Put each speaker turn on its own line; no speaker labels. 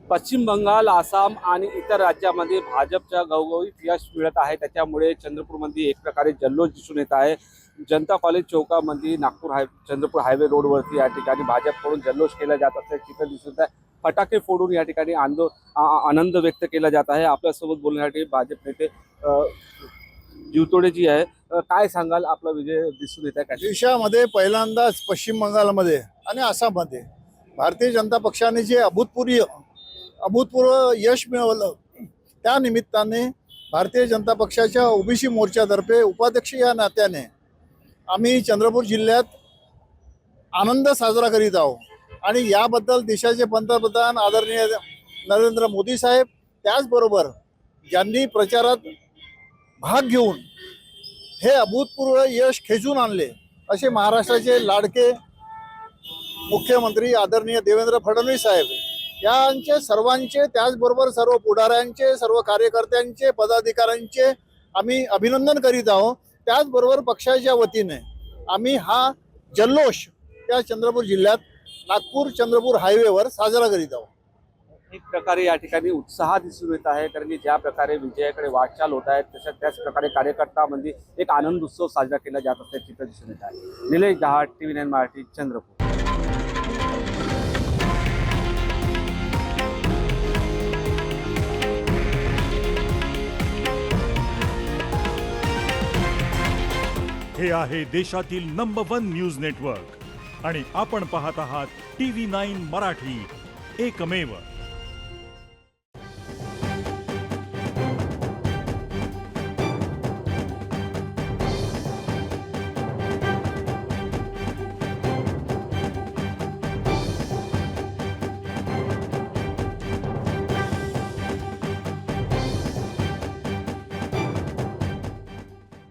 पश्चिम बंगाल, आसाम आणि इतर राज्यामध्ये भाजपच्या घवघवीत यश मिळत आहे। त्याच्यामुळे चंद्रपूरमध्ये एक प्रकारे जल्लोष दिसून येत आहे। जनता कॉलेज चौकामध्ये चंद्रपूर हायवे रोडवरती या ठिकाणी भाजपकडून जल्लोष केला जात असल्याचे चित्र दिसून येत आहे। फटाके फोडून या ठिकाणी आनंद व्यक्त केला जात आहे। आपल्यासोबत बोलण्यासाठी भाजप नेते जीवतोडे जी आहे, काय सांगाल? आपला विजय दिसून येत आहे
देशामध्ये पहिल्यांदाच पश्चिम बंगालमध्ये आणि आसाममध्ये भारतीय जनता पक्षाने जे अभूतपूर्व यश मिळवलं, त्या निमित्ताने भारतीय जनता पक्षाच्या ओबीसी मोर्चातर्फे उपाध्यक्ष या नात्याने आम्ही चंद्रपूर जिल्ह्यात आनंद साजरा करीत आहोत। आणि याबद्दल देशाचे पंतप्रधान आदरणीय नरेंद्र मोदी साहेब, त्याचबरोबर ज्यांनी प्रचारात भाग घेऊन हे अभूतपूर्व यश खेचून आणले असे महाराष्ट्राचे लाडके मुख्यमंत्री आदरणीय देवेंद्र फडणवीस साहेब यांचे सर्वांचे, त्याचबरोबर सर्व पुढाऱ्यांचे, सर्व कार्यकर्त्यांचे, पदाधिकाऱ्यांचे आम्ही अभिनंदन करीत आहोत। त्याचबरोबर पक्षाच्या वतीने आम्ही हा जल्लोष त्या चंद्रपूर जिल्ह्यात नागपूर चंद्रपूर हायवेवर साजरा करीत आहोत।
एक प्रकारे या ठिकाणी उत्साह दिसून येत आहे, कारण की ज्या प्रकारे विजयाकडे वाटचाल होत आहे त्याच प्रकारे कार्यकर्त्यांमध्ये एक आनंद उत्सव साजरा केला जात असल्याचे चित्र दिसून येत आहे। निलेश दहाड, TV9 मराठी, चंद्रपूर।
हे आहे देशातील नंबर 1 न्यूज नेटवर्क आणि आपण पाहत आहात TV9 मराठी, एकमेव।